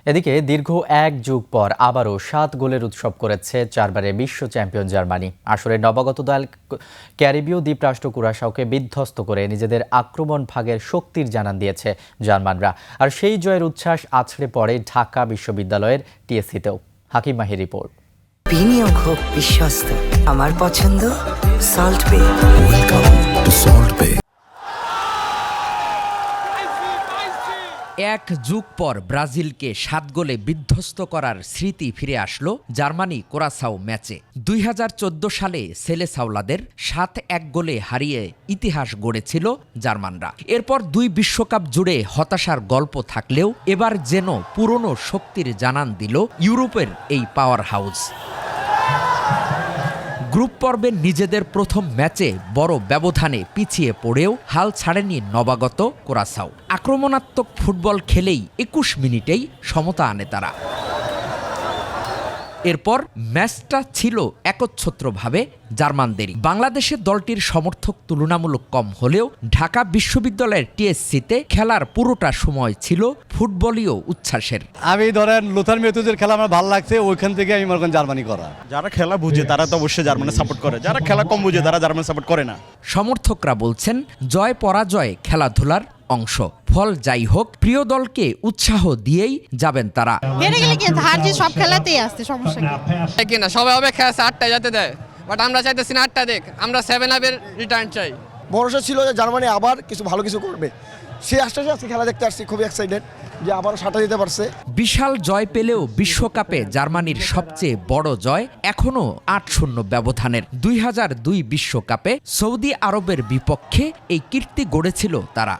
এদিকে দীর্ঘ এক যুগ পর আবারও ৭ গোলের উৎসব করেছে চারবারের বিশ্ব চ্যাম্পিয়ন জার্মানি। আসরের নবাগত দল ক্যারিবীয় দ্বীপরাষ্ট্র কুরাশাওকে বিধ্বস্ত করে নিজেদের আক্রমণ ভাগের শক্তির জানান দিয়েছে জার্মানরা। আর সেই জয়ের উচ্ছ্বাস আছড়ে পড়ে ঢাকা বিশ্ববিদ্যালয়ের টিএসসিতেও। হাকিম মাহির রিপোর্ট। বিনিয়োগ হোক বিশ্বস্ত, আমার পছন্দ সল্ট বে। ওয়েলকাম টু সল্ট বে। এক যুগ পর ব্রাজিলকে ৭ গোলে বিধ্বস্ত করার স্মৃতি ফিরে আসলো জার্মানি কোরাসাও ম্যাচে। ২০১৪ সালে সেলেসাওলাদের ৭-১ গোলে হারিয়ে ইতিহাস গড়েছিল জার্মানরা। এরপর ২ বিশ্বকাপ জুড়ে হতাশার গল্প থাকলেও এবার যেন পুরনো শক্তির জানান দিল ইউরোপের এই পাওয়ার হাউস। গ্রুপ পর্বে নিজেদের প্রথম ম্যাচে বড় ব্যবধানে পিছিয়ে পড়েও হাল ছাড়েনি নবাগত কোরাসাও। আক্রমণাত্মক ফুটবল খেলেই ২১ মিনিটেই সমতা আনে তারা। এরপর ম্যাচটা ছিল একচ্ছত্রভাবে জার্মানদেরই। বাংলাদেশের দলটির সমর্থক তুলনামূলক কম হলেও ঢাকা বিশ্ববিদ্যালয়ের টিএসসিতে খেলার পুরোটা সময় ছিল ফুটবলীয় উচ্ছ্বাসের। আমি ধরেন লুথার মেথুজের খেলা আমার ভালো লাগছে, ওইখান থেকে আমি মনে করেন জার্মানি করা। যারা খেলা বুঝে তারা তো অবশ্যই জার্মানি সাপোর্ট করে, যারা খেলা কম বুঝে তারা জার্মানি সাপোর্ট করে না। সমর্থকরা বলছেন জয় পরাজয় খেলাধুলার অংশ, ফল যাই হোক প্রিয় দলকে উৎসাহ দিয়েই যাবেন তারা। হেরে গেলে কি হার জিত সব খেলাতেই আসছে, সমস্যা কি না। সবাই হবে খেলা 8টায় যেতে দেয়, বাট আমরা চাইতেছি না 8টা দেখ, আমরা 7-আপের রিটার্ন চাই। ভরসা ছিল যে জার্মানি আবার কিছু ভালো কিছু করবে, সে আশ্বাসে আজকে খেলা দেখতে আসছি, খুবই এক্সাইটেড যে আবারও 7টা দিতে পারছে। বিশাল জয় পেলেও বিশ্বকাপে জার্মানির সবচেয়ে বড় জয় এখনও ৮-০ ব্যবধানের। ২০০২ বিশ্বকাপে সৌদি আরবের বিপক্ষে এই কীর্তি গড়েছিল তারা।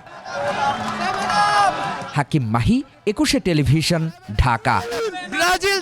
হাকিম মাহি, ২১ টেলিভিশন, ঢাকা। ব্রাজিল